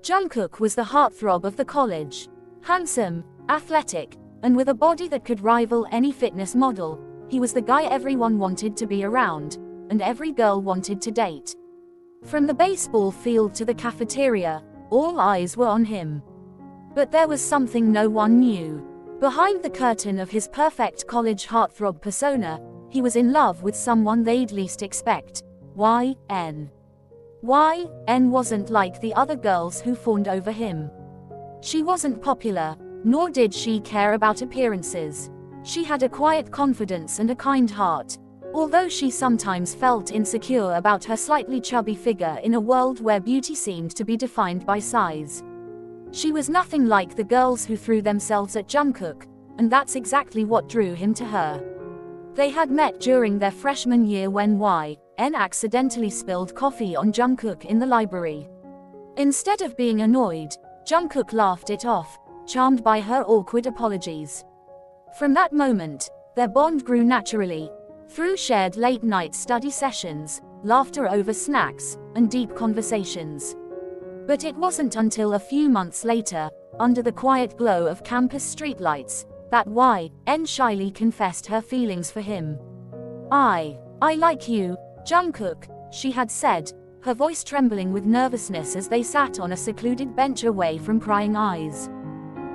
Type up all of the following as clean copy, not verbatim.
Jungkook was the heartthrob of the college. Handsome, athletic, and with a body that could rival any fitness model, he was the guy everyone wanted to be around, and every girl wanted to date. From the baseball field to the cafeteria, all eyes were on him. But there was something no one knew. Behind the curtain of his perfect college heartthrob persona, he was in love with someone they'd least expect. YN. YN wasn't like the other girls who fawned over him. She wasn't popular, nor did she care about appearances. She had a quiet confidence and a kind heart, although she sometimes felt insecure about her slightly chubby figure in a world where beauty seemed to be defined by size. She was nothing like the girls who threw themselves at Jungkook, and that's exactly what drew him to her. They had met during their freshman year when YN accidentally spilled coffee on Jungkook in the library. Instead of being annoyed, Jungkook laughed it off, charmed by her awkward apologies. From that moment, their bond grew naturally, through shared late-night study sessions, laughter over snacks, and deep conversations. But it wasn't until a few months later, under the quiet glow of campus streetlights, that YN shyly confessed her feelings for him. I like you, Jungkook," she had said, her voice trembling with nervousness as they sat on a secluded bench away from prying eyes.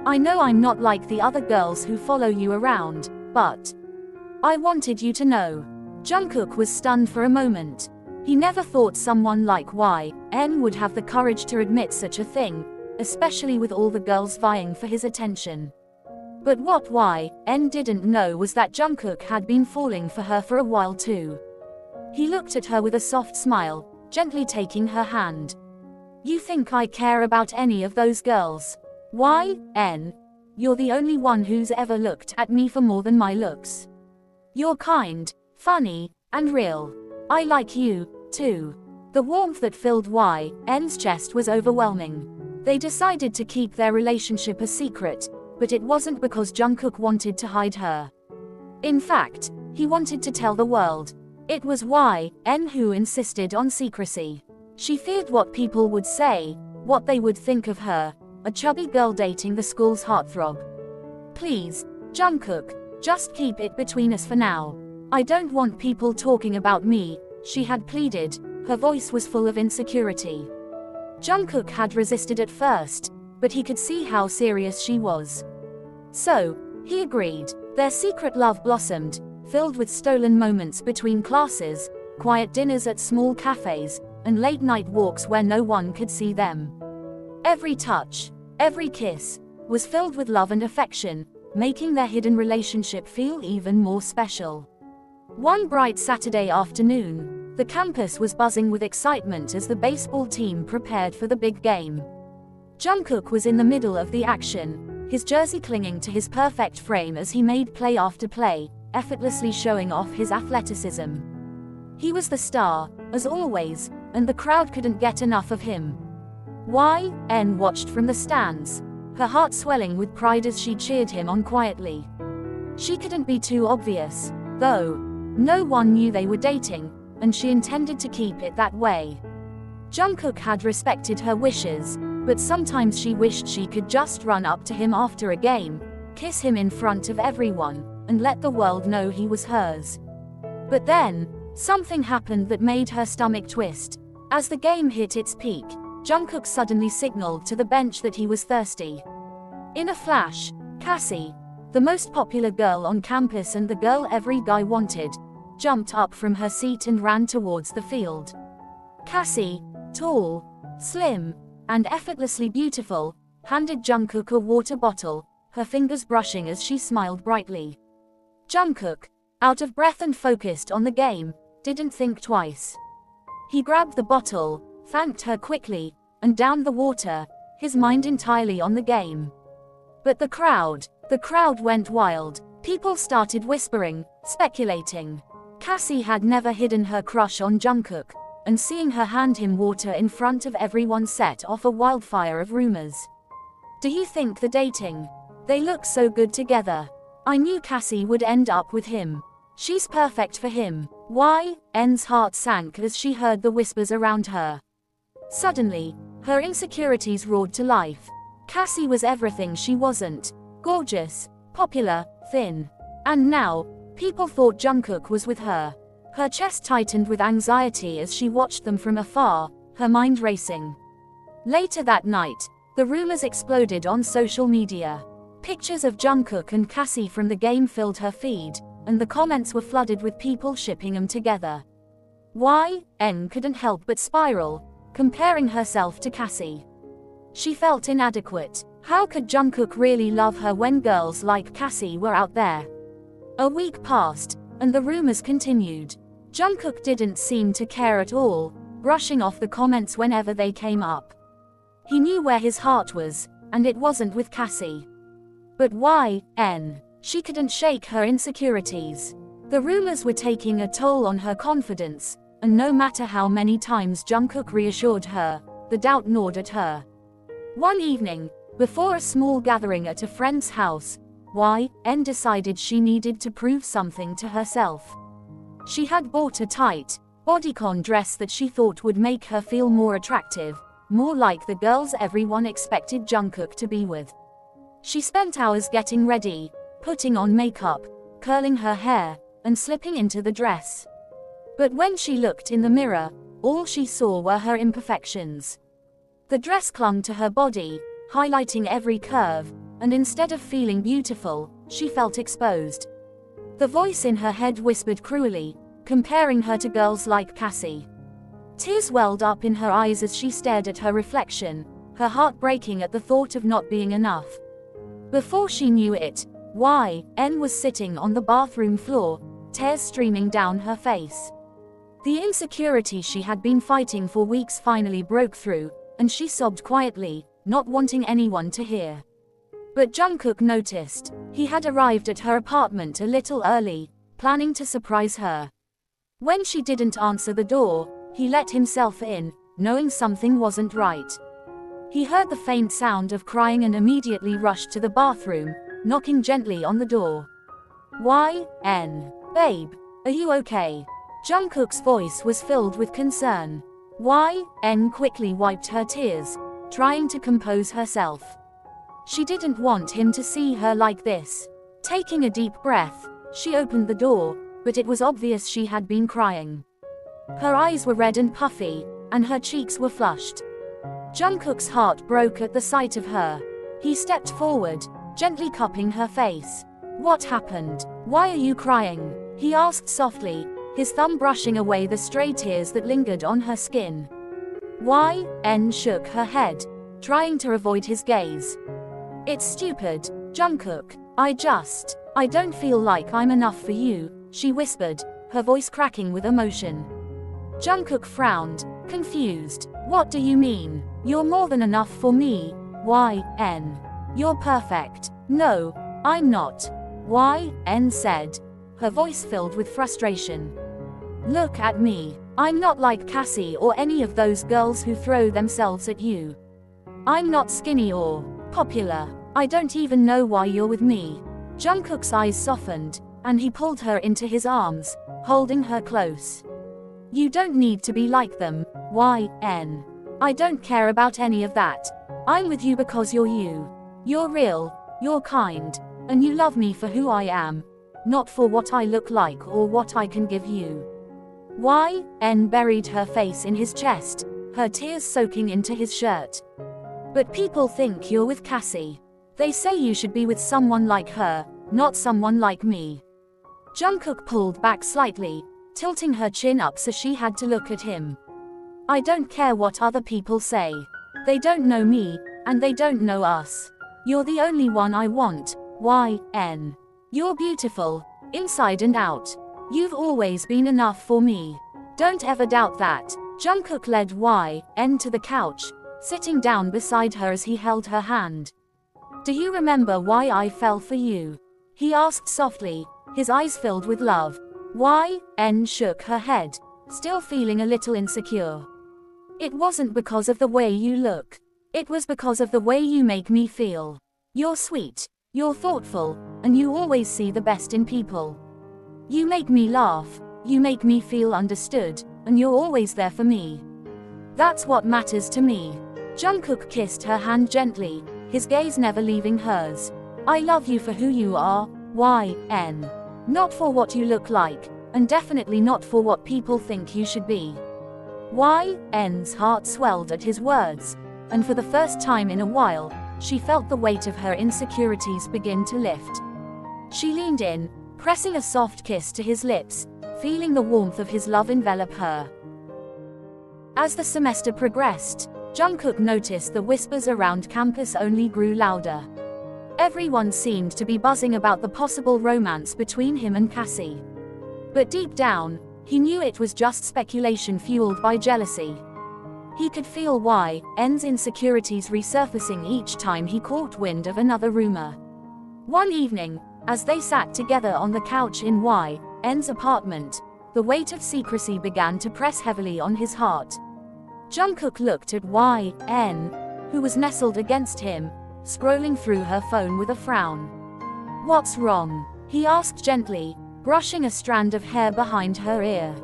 "I know I'm not like the other girls who follow you around, but I wanted you to know." Jungkook was stunned for a moment. He never thought someone like YN would have the courage to admit such a thing, especially with all the girls vying for his attention. But what YN didn't know was that Jungkook had been falling for her for a while too. He looked at her with a soft smile, gently taking her hand. "You think I care about any of those girls? YN, you're the only one who's ever looked at me for more than my looks. You're kind, funny, and real. I like you, too." The warmth that filled YN's chest was overwhelming. They decided to keep their relationship a secret, but it wasn't because Jungkook wanted to hide her. In fact, he wanted to tell the world. It was YN who insisted on secrecy. She feared what people would say, what they would think of her, a chubby girl dating the school's heartthrob. "Please, Jungkook, just keep it between us for now. I don't want people talking about me," she had pleaded, her voice was full of insecurity. Jungkook had resisted at first, but he could see how serious she was. So, he agreed. Their secret love blossomed, filled with stolen moments between classes, quiet dinners at small cafes, and late-night walks where no one could see them. Every touch, every kiss, was filled with love and affection, making their hidden relationship feel even more special. One bright Saturday afternoon, the campus was buzzing with excitement as the baseball team prepared for the big game. Jungkook was in the middle of the action, his jersey clinging to his perfect frame as he made play after play, effortlessly showing off his athleticism. He was the star, as always, and the crowd couldn't get enough of him. YN watched from the stands, her heart swelling with pride as she cheered him on quietly. She couldn't be too obvious, though. No one knew they were dating, and she intended to keep it that way. Jungkook had respected her wishes, but sometimes she wished she could just run up to him after a game, kiss him in front of everyone, and let the world know he was hers. But then, something happened that made her stomach twist. As the game hit its peak, Jungkook suddenly signaled to the bench that he was thirsty. In a flash, Cassie, the most popular girl on campus and the girl every guy wanted, jumped up from her seat and ran towards the field. Cassie, tall, slim, and effortlessly beautiful, handed Jungkook a water bottle, her fingers brushing as she smiled brightly. Jungkook, out of breath and focused on the game, didn't think twice. He grabbed the bottle, thanked her quickly, and downed the water, his mind entirely on the game. But the crowd went wild. People started whispering, speculating. Cassie had never hidden her crush on Jungkook, and seeing her hand him water in front of everyone set off a wildfire of rumors. "Do you think the dating? They look so good together. I knew Cassie would end up with him. She's perfect for him." YN's heart sank as she heard the whispers around her. Suddenly, Her insecurities roared to life. Cassie was everything she wasn't. Gorgeous, popular, thin. And now, people thought Jungkook was with her. Her chest tightened with anxiety as she watched them from afar, her mind racing. Later that night, the rumors exploded on social media. Pictures of Jungkook and Cassie from the game filled her feed, and the comments were flooded with people shipping them together. YN couldn't help but spiral, comparing herself to Cassie. She felt inadequate. How could Jungkook really love her when girls like Cassie were out there? A week passed, and the rumors continued. Jungkook didn't seem to care at all, brushing off the comments whenever they came up. He knew where his heart was, and it wasn't with Cassie. But YN? She couldn't shake her insecurities. The rumors were taking a toll on her confidence, and no matter how many times Jungkook reassured her, the doubt gnawed at her. One evening, before a small gathering at a friend's house, YN decided she needed to prove something to herself. She had bought a tight, bodycon dress that she thought would make her feel more attractive, more like the girls everyone expected Jungkook to be with. She spent hours getting ready, putting on makeup, curling her hair, and slipping into the dress. But when she looked in the mirror, all she saw were her imperfections. The dress clung to her body, highlighting every curve, and instead of feeling beautiful, she felt exposed. The voice in her head whispered cruelly, comparing her to girls like Cassie. Tears welled up in her eyes as she stared at her reflection, her heart breaking at the thought of not being enough. Before she knew it, YN was sitting on the bathroom floor, tears streaming down her face. The insecurity she had been fighting for weeks finally broke through, and she sobbed quietly, not wanting anyone to hear. But Jungkook noticed. He had arrived at her apartment a little early, planning to surprise her. When she didn't answer the door, he let himself in, knowing something wasn't right. He heard the faint sound of crying and immediately rushed to the bathroom, knocking gently on the door. YN. Babe, are you okay? Jungkook's voice was filled with concern. YN quickly wiped her tears, trying to compose herself. She didn't want him to see her like this. Taking a deep breath, she opened the door, but it was obvious she had been crying. Her eyes were red and puffy, and her cheeks were flushed. Jungkook's heart broke at the sight of her. He stepped forward, gently cupping her face. What happened? Why are you crying? He asked softly, his thumb brushing away the stray tears that lingered on her skin. YN shook her head, trying to avoid his gaze. It's stupid, Jungkook. I don't feel like I'm enough for you, she whispered, her voice cracking with emotion. Jungkook frowned, confused. What do you mean? You're more than enough for me, YN. You're perfect. No, I'm not, YN said, her voice filled with frustration. Look at me. I'm not like Cassie or any of those girls who throw themselves at you. I'm not skinny or popular. I don't even know why you're with me. Jungkook's eyes softened, and he pulled her into his arms, holding her close. You don't need to be like them, YN. I don't care about any of that. I'm with you because you're you. You're real, you're kind, and you love me for who I am, not for what I look like or what I can give you. YN buried her face in his chest, her tears soaking into his shirt. But people think you're with Cassie. They say you should be with someone like her, not someone like me. Jungkook pulled back slightly, tilting her chin up so she had to look at him. I don't care what other people say. They don't know me, and they don't know us. You're the only one I want, YN. You're beautiful, inside and out. You've always been enough for me. Don't ever doubt that. Jungkook led YN to the couch, sitting down beside her as he held her hand. Do you remember why I fell for you? He asked softly, his eyes filled with love. YN shook her head, still feeling a little insecure. It wasn't because of the way you look. It was because of the way you make me feel. You're sweet, you're thoughtful, and you always see the best in people. You make me laugh, you make me feel understood, and you're always there for me. That's what matters to me. Jungkook kissed her hand gently, his gaze never leaving hers. I love you for who you are, YN. Not for what you look like, and definitely not for what people think you should be. YN's heart swelled at his words, and for the first time in a while, she felt the weight of her insecurities begin to lift. She leaned in, pressing a soft kiss to his lips, feeling the warmth of his love envelop her. As the semester progressed, Jungkook noticed the whispers around campus only grew louder. Everyone seemed to be buzzing about the possible romance between him and Cassie. But deep down, he knew it was just speculation fueled by jealousy. He could feel YN's insecurities resurfacing each time he caught wind of another rumor. One evening, as they sat together on the couch in YN's apartment, the weight of secrecy began to press heavily on his heart. Jungkook looked at YN, who was nestled against him, scrolling through her phone with a frown. What's wrong? He asked gently, brushing a strand of hair behind her ear.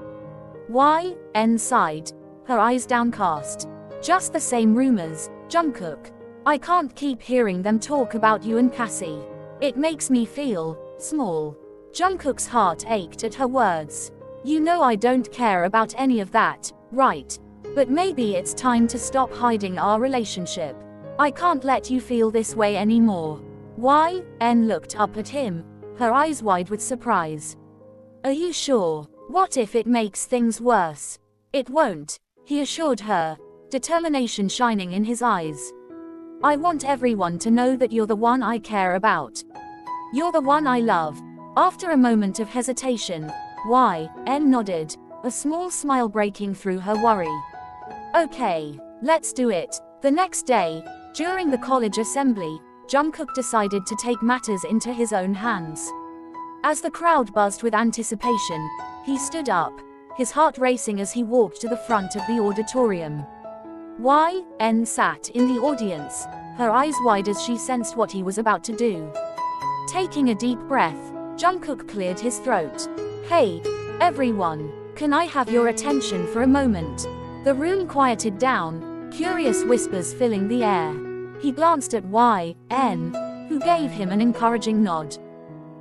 YN sighed, her eyes downcast. Just the same rumors, Jungkook. I can't keep hearing them talk about you and Cassie. It makes me feel small. Jungkook's heart ached at her words. You know I don't care about any of that, right? But maybe it's time to stop hiding our relationship. I can't let you feel this way anymore. YN looked up at him, her eyes wide with surprise. Are you sure? What if it makes things worse? It won't, he assured her, determination shining in his eyes. I want everyone to know that you're the one I care about. You're the one I love. After a moment of hesitation, YN nodded, a small smile breaking through her worry. Okay, let's do it. The next day, during the college assembly, Jungkook decided to take matters into his own hands. As the crowd buzzed with anticipation, he stood up, his heart racing as he walked to the front of the auditorium. YN sat in the audience, her eyes wide as she sensed what he was about to do. Taking a deep breath, Jungkook cleared his throat. Hey, everyone, can I have your attention for a moment? The room quieted down, curious whispers filling the air. He glanced at YN, who gave him an encouraging nod.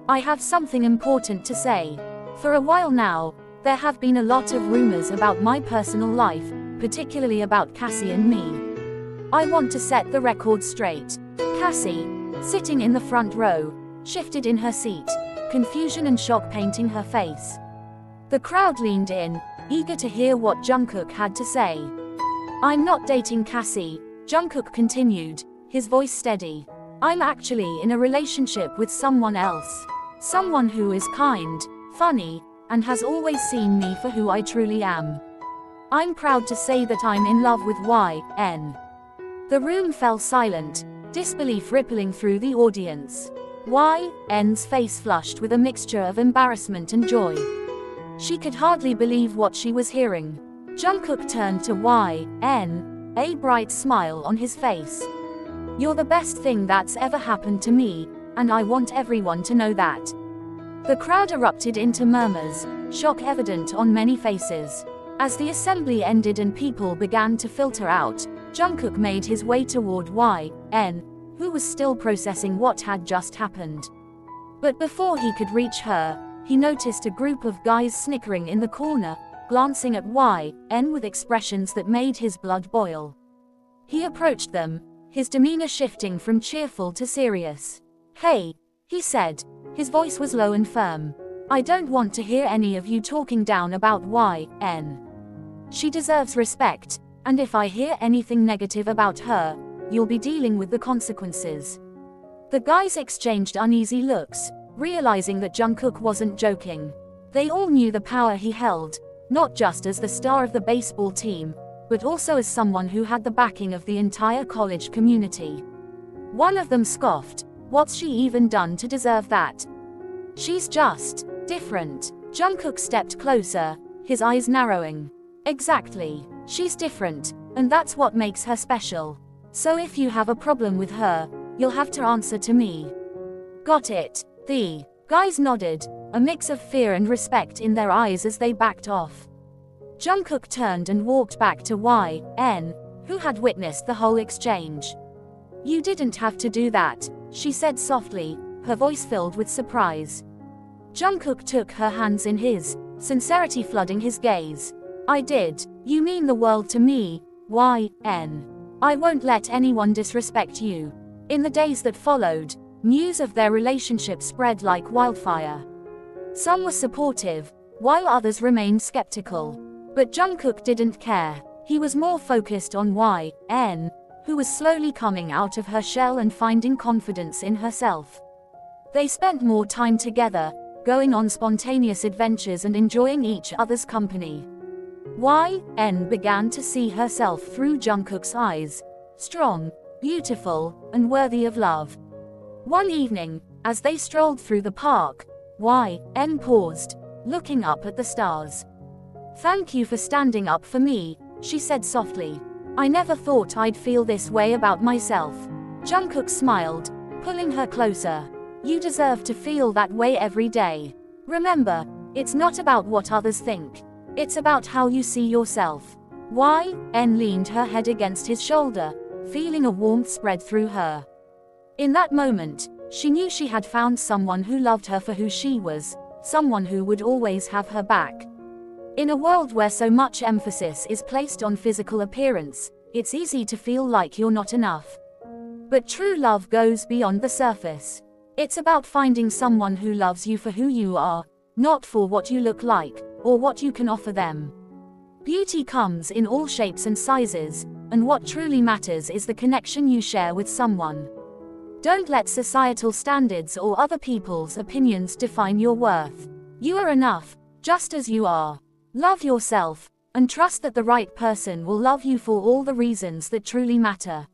I have something important to say. For a while now, there have been a lot of rumors about my personal life, particularly about Cassie and me. I want to set the record straight. Cassie, sitting in the front row, shifted in her seat, confusion and shock painting her face. The crowd leaned in, eager to hear what Jungkook had to say. I'm not dating Cassie, Jungkook continued, his voice steady. I'm actually in a relationship with someone else. Someone who is kind, funny, and has always seen me for who I truly am. I'm proud to say that I'm in love with YN. The room fell silent, disbelief rippling through the audience. YN's face flushed with a mixture of embarrassment and joy. She could hardly believe what she was hearing. Jungkook turned to YN, a bright smile on his face. You're the best thing that's ever happened to me, and I want everyone to know that. The crowd erupted into murmurs, shock evident on many faces. As the assembly ended and people began to filter out, Jungkook made his way toward YN, who was still processing what had just happened. But before he could reach her, he noticed a group of guys snickering in the corner, glancing at YN with expressions that made his blood boil. He approached them, his demeanor shifting from cheerful to serious. Hey, he said, his voice was low and firm. I don't want to hear any of you talking down about YN. She deserves respect, and if I hear anything negative about her, you'll be dealing with the consequences. The guys exchanged uneasy looks, realizing that Jungkook wasn't joking. They all knew the power he held, not just as the star of the baseball team, but also as someone who had the backing of the entire college community. One of them scoffed, what's she even done to deserve that? She's just different. Jungkook stepped closer, his eyes narrowing. Exactly. She's different, and that's what makes her special. So if you have a problem with her, you'll have to answer to me. Got it. The guys nodded, a mix of fear and respect in their eyes as they backed off. Jungkook turned and walked back to YN, who had witnessed the whole exchange. "You didn't have to do that," she said softly, her voice filled with surprise. Jungkook took her hands in his, sincerity flooding his gaze. "I did. You mean the world to me, YN. I won't let anyone disrespect you." In the days that followed, news of their relationship spread like wildfire. Some were supportive, while others remained skeptical. But Jungkook didn't care. He was more focused on YN, who was slowly coming out of her shell and finding confidence in herself. They spent more time together, going on spontaneous adventures and enjoying each other's company. YN began to see herself through Jungkook's eyes, strong, beautiful, and worthy of love. One evening, as they strolled through the park, YN paused, looking up at the stars. "Thank you for standing up for me," she said softly. "I never thought I'd feel this way about myself." Jungkook smiled, pulling her closer. "You deserve to feel that way every day. Remember, it's not about what others think. It's about how you see yourself." YN leaned her head against his shoulder, feeling a warmth spread through her. In that moment, she knew she had found someone who loved her for who she was, someone who would always have her back. In a world where so much emphasis is placed on physical appearance, it's easy to feel like you're not enough. But true love goes beyond the surface. It's about finding someone who loves you for who you are, not for what you look like, or what you can offer them. Beauty comes in all shapes and sizes, and what truly matters is the connection you share with someone. Don't let societal standards or other people's opinions define your worth. You are enough, just as you are. Love yourself, and trust that the right person will love you for all the reasons that truly matter.